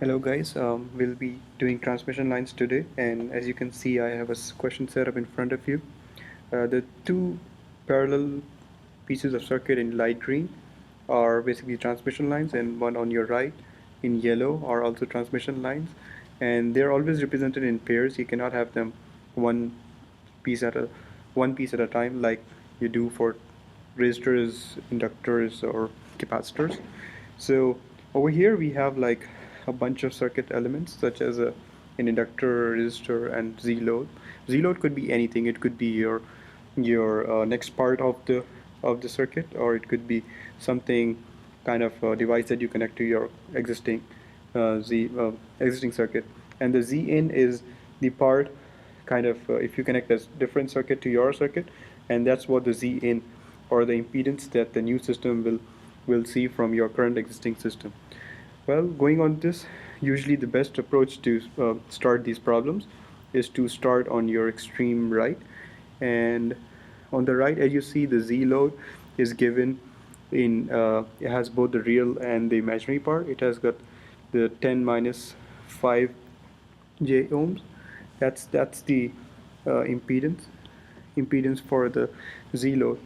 Hello guys, we'll be doing transmission lines today, and as you can see I have a question set up in front of you. The two parallel pieces of circuit in light green are basically transmission lines, and one on your right in yellow are also transmission lines, and they're always represented in pairs. You cannot have them one piece at a one piece at a time like you do for resistors, inductors, or capacitors. So over here we have like a bunch of circuit elements such as an inductor, resistor, and Z load. Z load could be anything. It could be your next part of the circuit, or it could be something kind of device that you connect to your existing circuit. And the Z in is the part kind of if you connect a different circuit to your circuit, and that's what the Z in or the impedance that the new system will see from your current existing system. Well, going on this, usually the best approach to start these problems is to start on your extreme right. And on the right, as you see, the Z load is given in, it has both the real and the imaginary part. It has got the 10 minus 5 J ohms. That's the impedance for the Z load.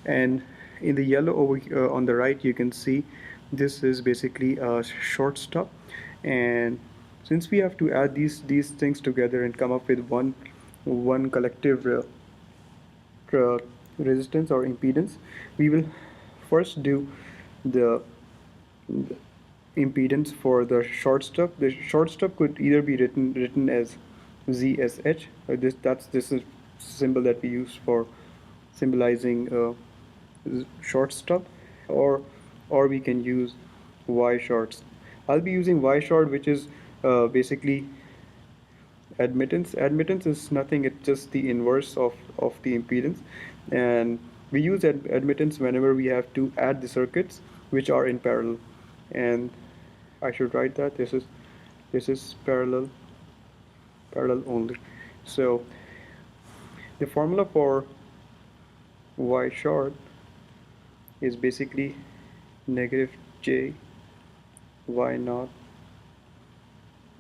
And in the yellow over on the right, you can see this is basically a short stop. And since we have to add these things together and come up with one collective uh, resistance or impedance, we will first do the impedance for the short stub. The short stub could either be written as ZSH. This is symbol that we use for symbolizing short stub, or we can use Y shorts. I'll be using Y short, which is basically admittance. Admittance is nothing, it's just the inverse of the impedance, and we use admittance whenever we have to add the circuits which are in parallel. And I should write that this is parallel only. So the formula for Y short is basically negative J Y naught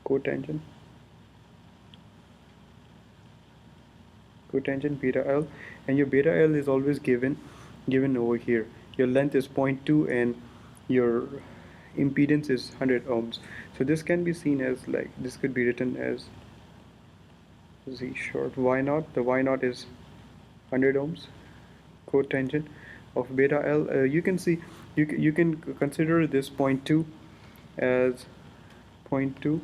cotangent beta L, and your beta L is always given over here. Your length is 0.2 and your impedance is 100 ohms. So this can be seen as, like, this could be written as Z short Y naught. The Y naught is 100 ohms cotangent of beta L. You can see, you can consider this 0.2 as 0.2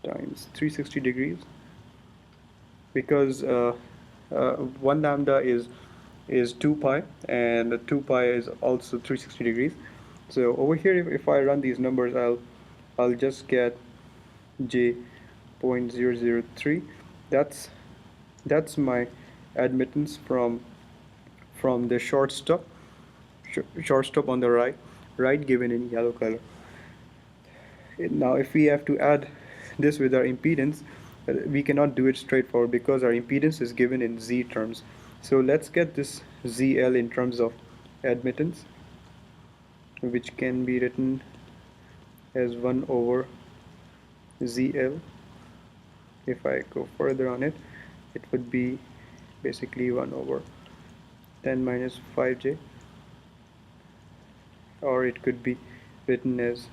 times 360 degrees, because 1 lambda is 2 pi, and 2 pi is also 360 degrees. So over here, if I run these numbers, I'll just get J 0.003. That's my admittance from the short stop on the right given in yellow color. Now if we have to add this with our impedance, we cannot do it straightforward because our impedance is given in Z terms. So let's get this ZL in terms of admittance, which can be written as 1 over ZL. If I go further on it, it would be basically 1 over 10 minus 5J, or it could be written as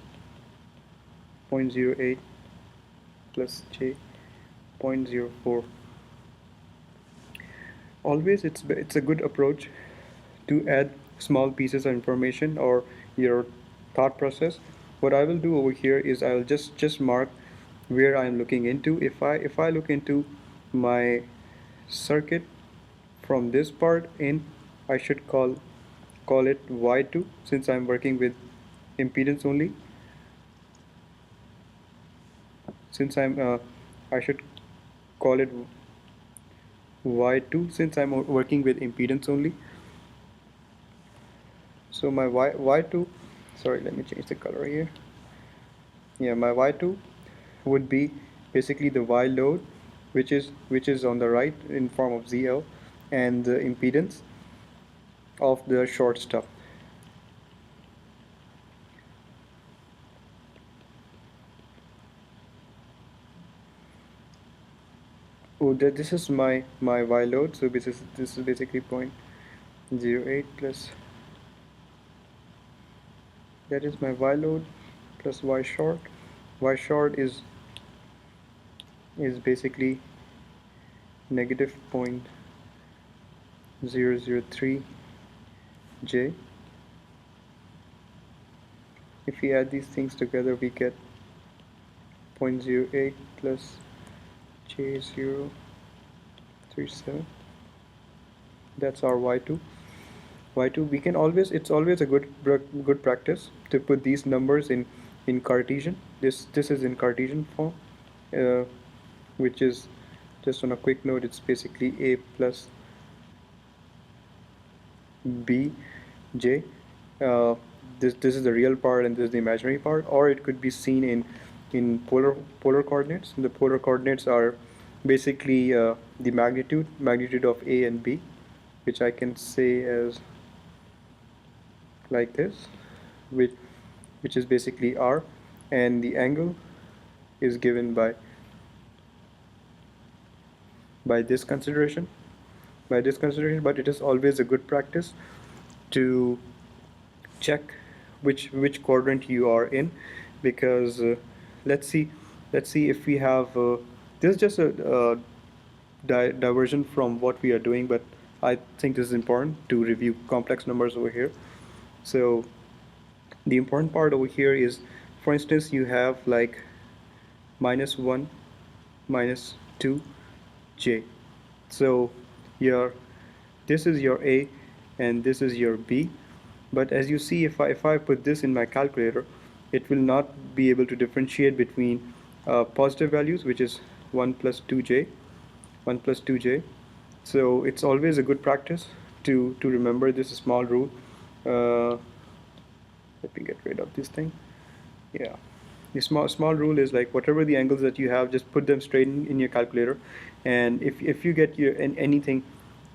0.08 plus J 0.04. Always it's a good approach to add small pieces of information or your thought process. What I will do over here is I'll just mark where I'm looking into. If I look into my circuit from this part in, I should call it Y2, since I'm working with impedance only. Since I should call it Y2 since I'm working with impedance only. So my Y2, sorry, let me change the color here. Yeah, my Y2 would be basically the Y load, which is on the right in form of ZL, and the impedance of the short stub. this is my y load. So this is basically 0.08 plus, that is my y load plus y short. Y short is basically negative 0.003 j. If we add these things together, we get 0.08 plus J037. That's our y2. Y2, we can always, it's always a good practice to put these numbers in Cartesian. This is in Cartesian form, uh, which is, just on a quick note, it's basically a plus b j. Uh, this is the real part and this is the imaginary part, or it could be seen in polar coordinates. The polar coordinates are basically the magnitude of a and b, which I can say as like this, which is basically r, and the angle is given by this consideration, but it is always a good practice to check which quadrant you are in, because let's see if we have this is just a diversion from what we are doing, but I think this is important to review complex numbers over here. So the important part over here is, for instance, you have like -1, -2 j. So your, this is your a and this is your b, but as you see, if I put this in my calculator, it will not be able to differentiate between positive values, which is 1 plus 2j, 1 plus 2j. So it's always a good practice to remember this small rule. Let me get rid of this thing. Yeah, the small rule is like, whatever the angles that you have, just put them straight in your calculator, and if you get your anything,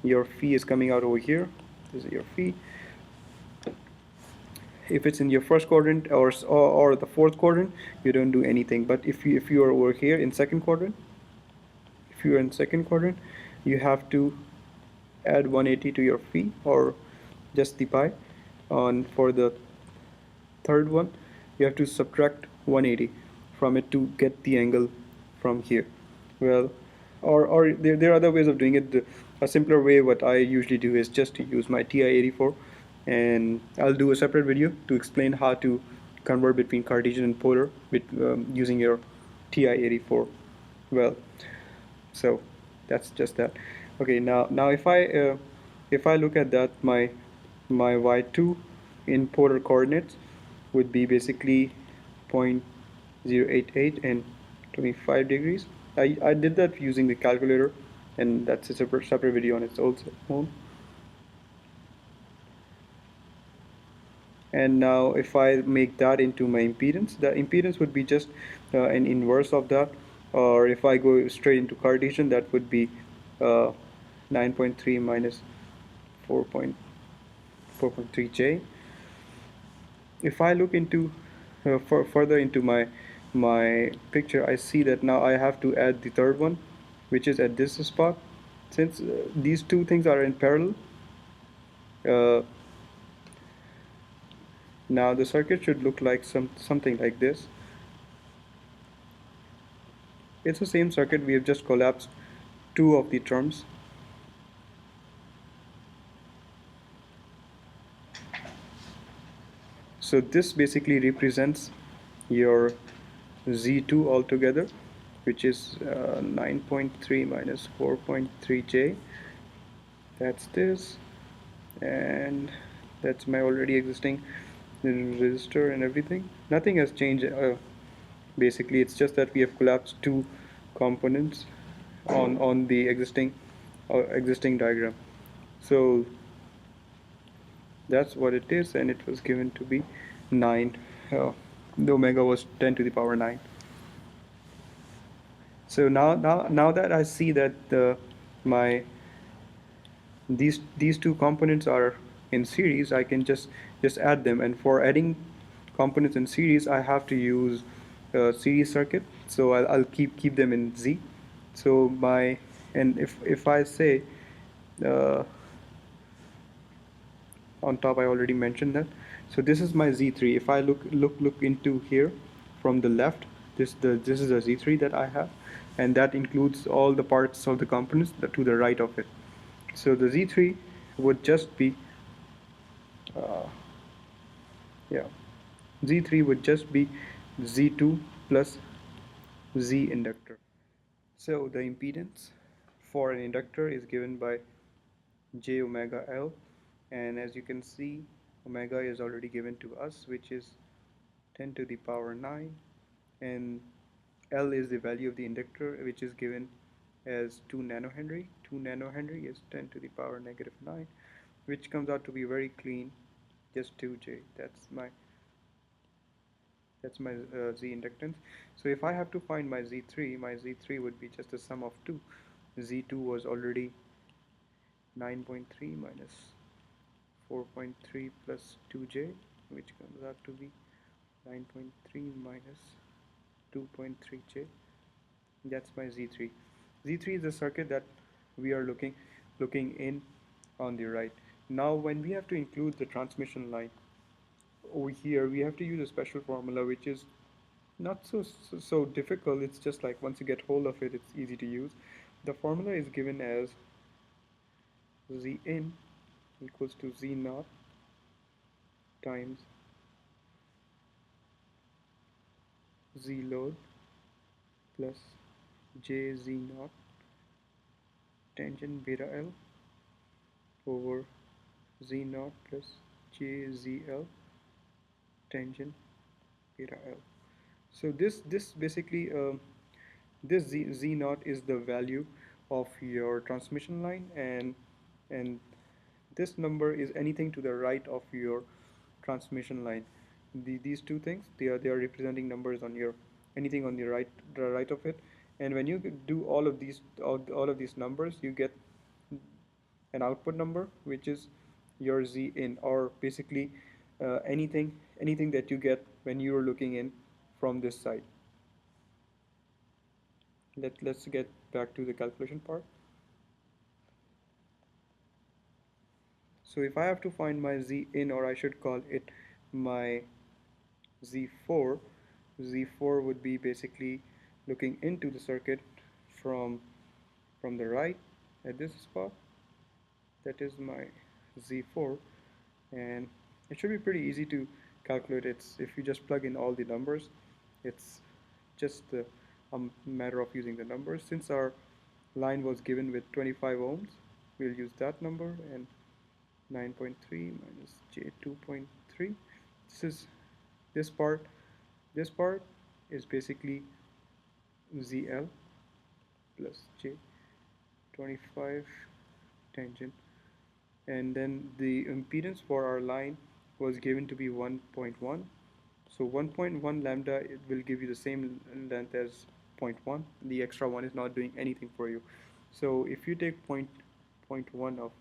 your phi is coming out over here. This is your phi. If it's in your first quadrant or the fourth quadrant, you don't do anything. But if you are over here in second quadrant, if you are in second quadrant, you have to add 180 to your phi, or just the pi. On for the third one, you have to subtract 180 from it to get the angle from here. Well, or there are other ways of doing it. A simpler way, what I usually do, is just to use my TI-84, and I'll do a separate video to explain how to convert between Cartesian and polar with using your TI-84. Well, so that's just that. Okay, now if I look at that, my y2 in polar coordinates would be basically 0.088 and 25 degrees. I did that using the calculator, and that's a separate video on its own. And now if I make that into my impedance, the impedance would be just an inverse of that, or if I go straight into Cartesian, that would be 9.3 minus 4.3 j. If I look into further into my picture, I see that now I have to add the third one, which is at this spot. Since these two things are in parallel, now the circuit should look like something like this. It's the same circuit, we have just collapsed two of the terms. So this basically represents your Z2 altogether, which is 9.3 minus 4.3J. That's this, and that's my already existing resistor and everything. Nothing has changed. Basically, it's just that we have collapsed two components on the existing diagram. So that's what it is, and it was given to be 9. The omega was 10 to the power 9. So now that I see that these two components are in series, I can just add them. And for adding components in series, I have to use a series circuit. So I'll keep them in Z. So my And if I say uh, on top, I already mentioned that. So this is my Z3. If I look into here from the left, this is a Z3 that I have, and that includes all the parts of the components to the right of it. So the Z3 would just be uh, yeah, Z3 would just be Z2 plus Z inductor. So the impedance for an inductor is given by j omega L, and as you can see, omega is already given to us, which is 10 to the power 9, and L is the value of the inductor, which is given as 2 nanohenry. 2 nanohenry is 10 to the power negative 9, which comes out to be very clean, just 2J. That's my Z inductance. So if I have to find my Z3, my Z3 would be just the sum of 2. Z2 was already 9.3 minus 4.3 plus 2J, which comes out to be 9.3 minus 2.3J. That's my Z3. Z3 is the circuit that we are looking in on the right. Now when we have to include the transmission line over here, we have to use a special formula which is not so difficult. It's just like once you get hold of it, it's easy to use. The formula is given as Z in equals to Z naught times Z load plus J Z naught tangent beta L over Z naught plus J Z L tangent beta L. So this basically this Z naught is the value of your transmission line, and this number is anything to the right of your transmission line. These two things, they are representing numbers on your anything on the right of it, and when you do all of these numbers, you get an output number, which is your Z in, or basically anything that you get when you are looking in from this side. Let's get back to the calculation part. So if I have to find my Z in, or I should call it my Z4, Z4 would be basically looking into the circuit from from the right at this spot. That is my Z4, and it should be pretty easy to calculate. It's if you just plug in all the numbers, it's just a matter of using the numbers. Since our line was given with 25 ohms, we'll use that number, and 9.3 minus j 2.3. This is this part. This part is basically ZL plus j 25 tangent, and then the impedance for our line was given to be 1.1. So 1.1 lambda, it will give you the same length as zero point 0.1. The extra one is not doing anything for you. So if you take point 0.1 of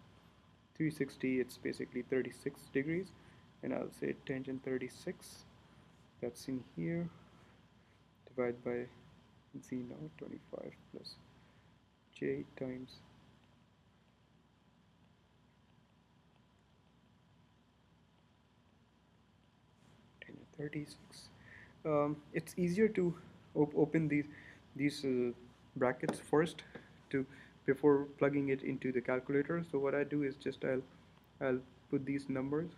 360, it's basically 36 degrees, and I'll say tangent 36. That's in here. Divide by z naught 25 plus j times 36. It's easier to open these brackets first to before plugging it into the calculator. So what I do is just I'll put these numbers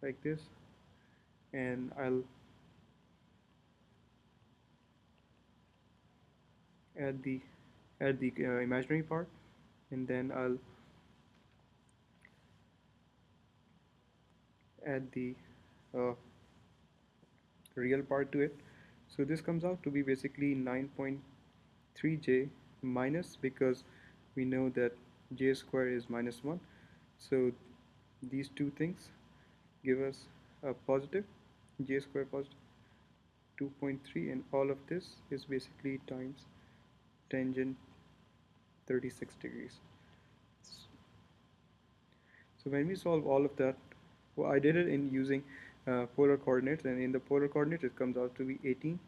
like this, and I'll add the imaginary part, and then I'll add the uh, real part to it. So this comes out to be basically 9.3j minus, because we know that j square is minus 1. So these two things give us a positive, j square positive 2.3, and all of this is basically times tangent 36 degrees. So when we solve all of that, well, I did it in using polar coordinates, and in the polar coordinates it comes out to be 18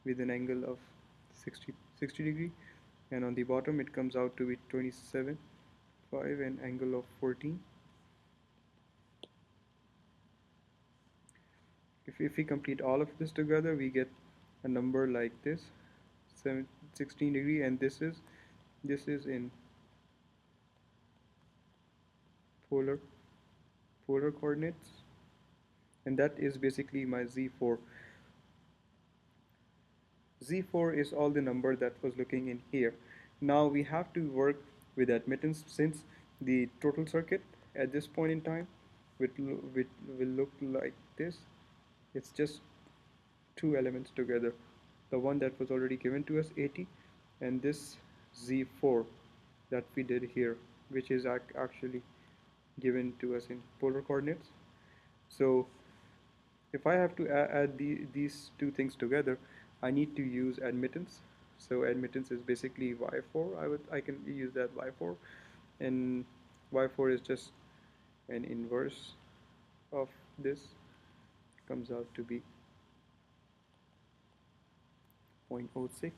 with an angle of 60 degree. and on the bottom it comes out to be 27.5 and angle of 14. If we complete all of this together, we get a number like this, 16 degree, and this is in polar polar coordinates, and that is basically my z4. Z4 is all the number that was looking in here. Now we have to work with admittance, since the total circuit at this point in time will look like this. It's just two elements together. The one that was already given to us, 80, and this Z4 that we did here, which is actually given to us in polar coordinates. So if I have to add these two things together, I need to use admittance. So admittance is basically y4. I can use that y4, and y4 is just an inverse of this. Comes out to be 0.06,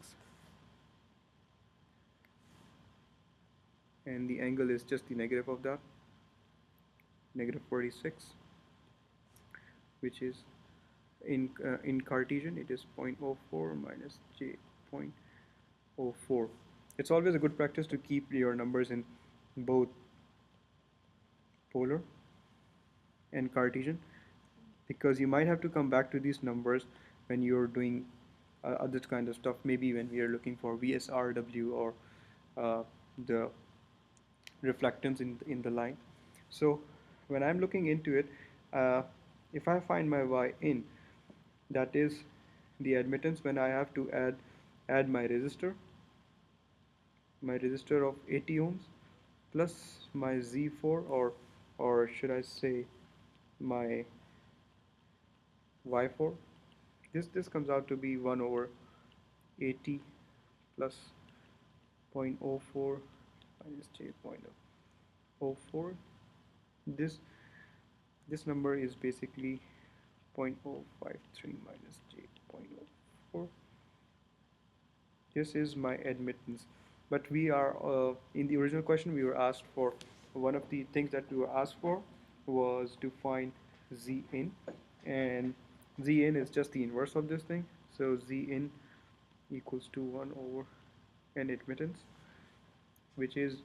and the angle is just the negative of that, negative 46, which is in Cartesian it is 0.04 minus j 0.04. It's always a good practice to keep your numbers in both polar and Cartesian, because you might have to come back to these numbers when you're doing other kind of stuff, maybe when we are looking for VSRW or the reflectance in the line. So when I'm looking into it, uh, if I find my y in, that is the admittance when I have to add my resistor of 80 ohms plus my Z4, or should I say my Y4. This comes out to be 1 over 80 plus 0.04 minus j 0.04. This this number is basically 0.053 minus j 0.04. This is my admittance. But we are in the original question we were asked for, one of the things that we were asked for was to find z in, and z in is just the inverse of this thing. So z in equals to 1 over an admittance, which is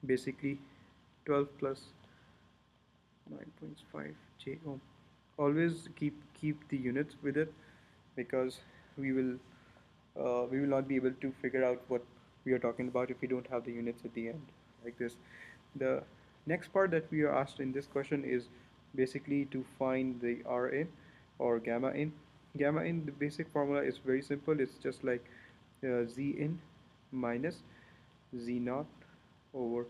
basically 12 plus 9.5 j ohm. Always keep the units with it, because we will we will not be able to figure out what we are talking about if we don't have the units at the end, like this. The next part that we are asked in this question is basically to find the Ra or gamma in. Gamma in, the basic formula is very simple. It's just like Z in minus Z naught over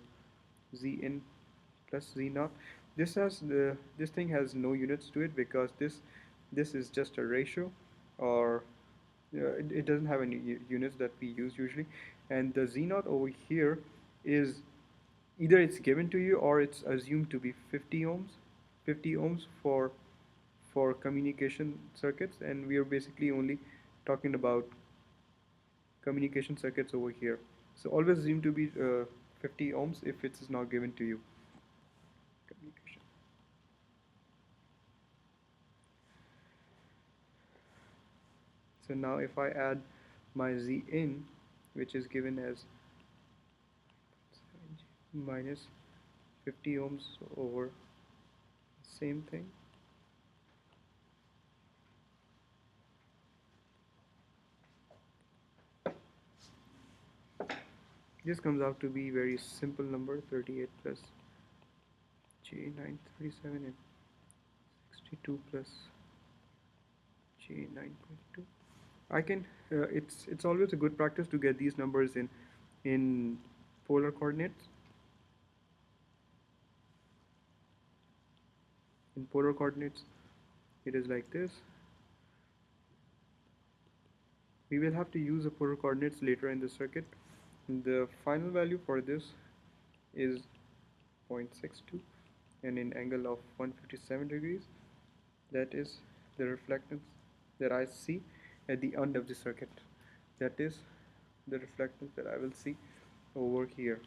Z in plus Z naught. This thing has no units to it, because this is just a ratio, or it doesn't have any units that we use usually. And the Z naught over here is either it's given to you or it's assumed to be 50 ohms for communication circuits, and we are basically only talking about communication circuits over here. So always assume to be 50 ohms if it is not given to you. Communication. So now if I add my Z in, which is given as minus 50 ohms over same thing, this comes out to be very simple number, 38 plus J 937 and 62 plus J 9.2. I can it's always a good practice to get these numbers in polar coordinates. In polar coordinates it is like this. We will have to use the polar coordinates later in the circuit. The final value for this is 0.62 and in angle of 157 degrees. That is the reflectance that I see at the end of the circuit. That is the reflectance that I will see over here.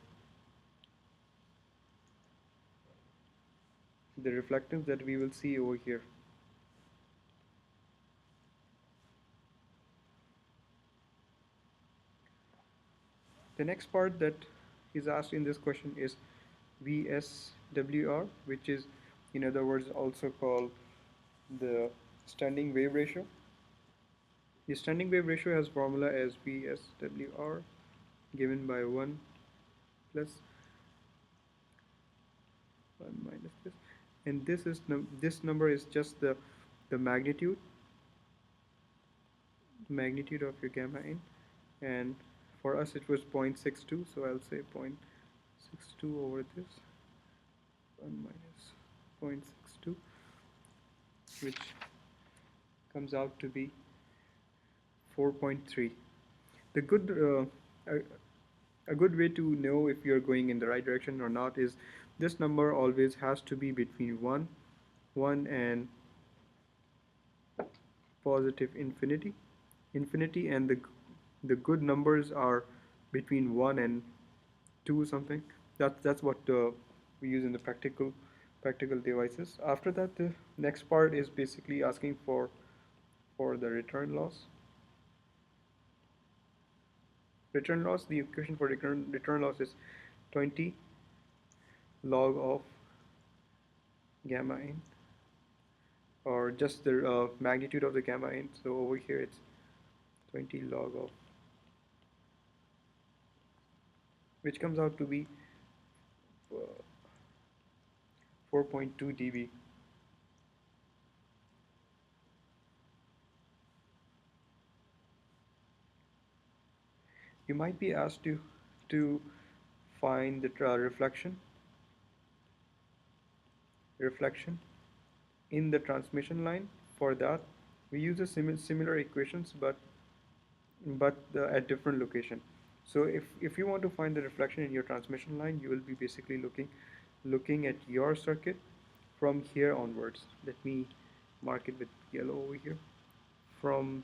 The reflectance that we will see over here. The next part that is asked in this question is VSWR, which is in other words also called the standing wave ratio. The standing wave ratio has formula as VSWR given by 1 plus 1 minus this, and this number is just the magnitude of your gamma in, and for us it was 0.62, so I'll say 0.62 over this 1 minus 0.62, which comes out to be 4.3. The good a good way to know if you're going in the right direction or not is this number always has to be between 1 and positive infinity, and the good numbers are between 1 and 2 something. That's what we use in the practical devices. After that, the next part is basically asking for the return loss. The equation for return loss is 20 log of gamma in, or just the magnitude of the gamma in. So over here it's 20 log of, which comes out to be 4.2 dB. You might be asked to find the reflection in the transmission line. For that, we use the similar equations, but at different location. So if you want to find the reflection in your transmission line, you will be basically looking at your circuit from here onwards. Let me mark it with yellow over here. From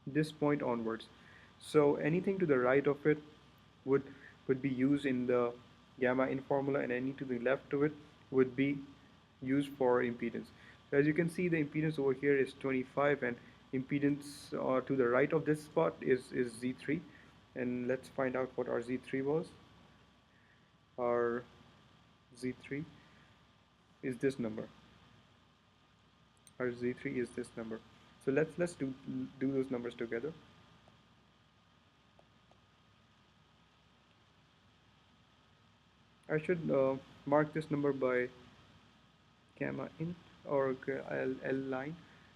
this point onwards. So anything to the right of it would would be used in the gamma in formula, and any to the left of it would be used for impedance. So as you can see, the impedance over here is 25, and impedance to the right of this spot is Z3. And let's find out what our Z3 was. Our Z3 is this number. Our Z3 is this number. So let's do those numbers together. I should mark this number by gamma in or L line,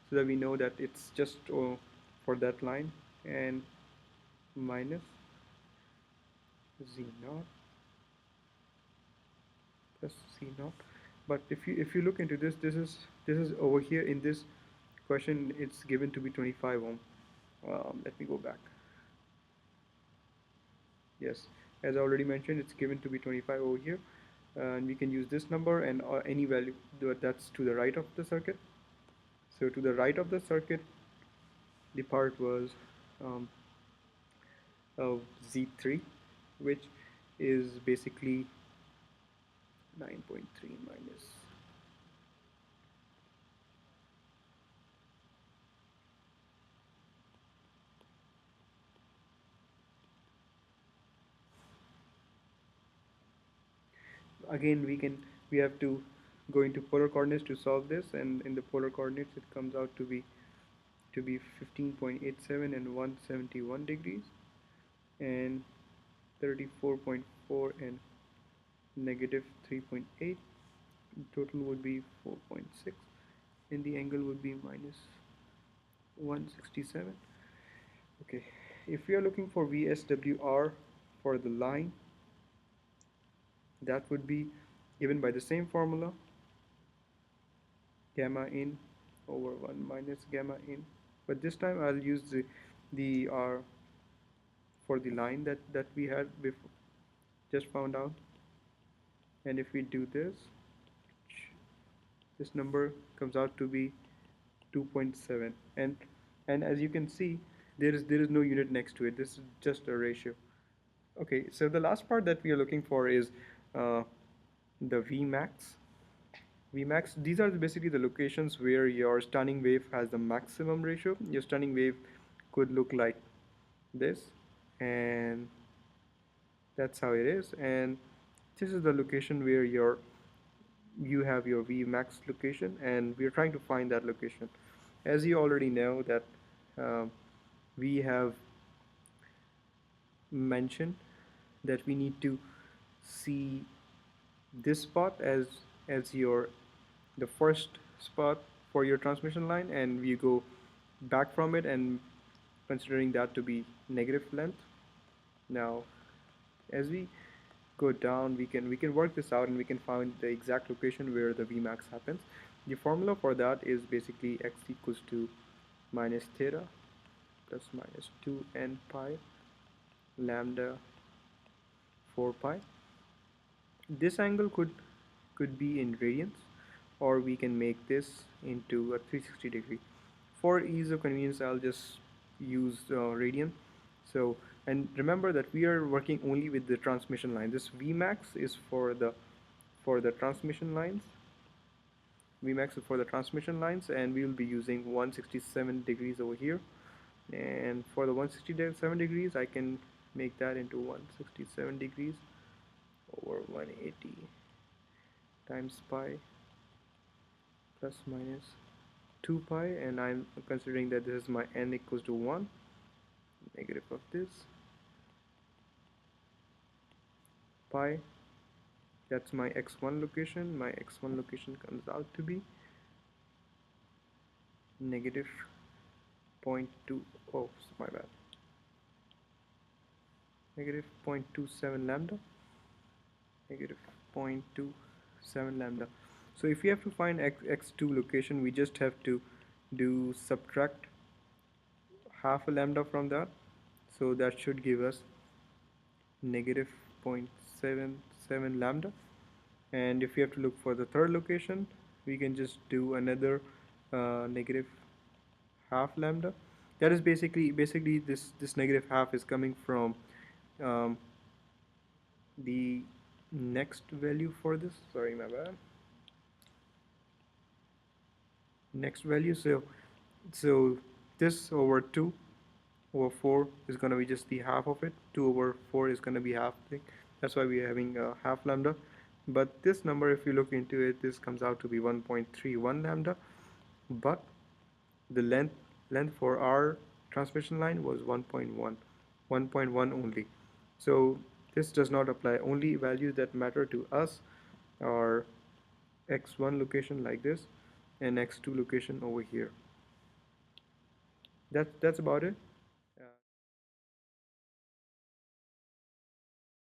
so that we know that it's just for that line, and minus Z naught plus C naught. But if you look into this, this is over here in this question, it's given to be 25 ohm. Let me go back. Yes, as I already mentioned, it's given to be 25 over here, and we can use this number and any value that's to the right of the circuit. So to the right of the circuit, the part was of Z3, which is basically 9.3 minus again we have to go into polar coordinates to solve this, and in the polar coordinates it comes out to be 15.87 and 171 degrees, and 34.4 and negative 3.8. Total would be 4.6, and the angle would be minus 167. Okay, if we are looking for VSWR for the line, that would be given by the same formula, gamma in over 1 minus gamma in, but this time I'll use the R for the line that we had before, just found out. And if we do this number comes out to be 2.7, and as you can see, There is no unit next to it. This is just a ratio. Okay, so the last part that we are looking for is uh, the Vmax. Vmax, these are basically the locations where your stunning wave has the maximum ratio. Your stunning wave could look like this, and that's how it is. And this is the location where you have your Vmax location, and we're trying to find that location. As you already know that um, we have mentioned that we need to see this spot as your the first spot for your transmission line, and we go back from it and considering that to be negative length. Now as we go down, we can work this out and we can find the exact location where the Vmax happens. The formula for that is basically x equals to minus theta plus minus 2n pi lambda 4 pi. This angle could be in radians, or we can make this into a 360 degree. For ease of convenience, I'll just use radian. So, and remember that we are working only with the transmission line. This Vmax is for the transmission lines. Vmax is for the transmission lines, and we will be using 167 degrees over here. And for the 167 degrees, I can make that into 167 degrees over 180 times pi plus minus 2 pi, and I'm considering that this is my n equals to 1, negative of this pi. That's my x1 location. My x1 location comes out to be negative 0.2, oh my bad, negative 0.27 lambda, negative 0.27 lambda. So if we have to find x2 location, we just have to do subtract half a lambda from that. So that should give us negative 0.77 lambda. And if we have to look for the third location, we can just do another negative half lambda. That is basically this negative half is coming from um, the next value for this. Sorry, my bad. Next value. So this over 2 over 4 is going to be just the half of it. 2 over 4 is going to be half thing. That's why we are having a half lambda. But this number, if you look into it, this comes out to be 1.31 lambda. But the length for our transmission line was 1.1, 1.1 only. So this does not apply. Only values that matter to us are x1 location like this and x2 location over here. That's about it.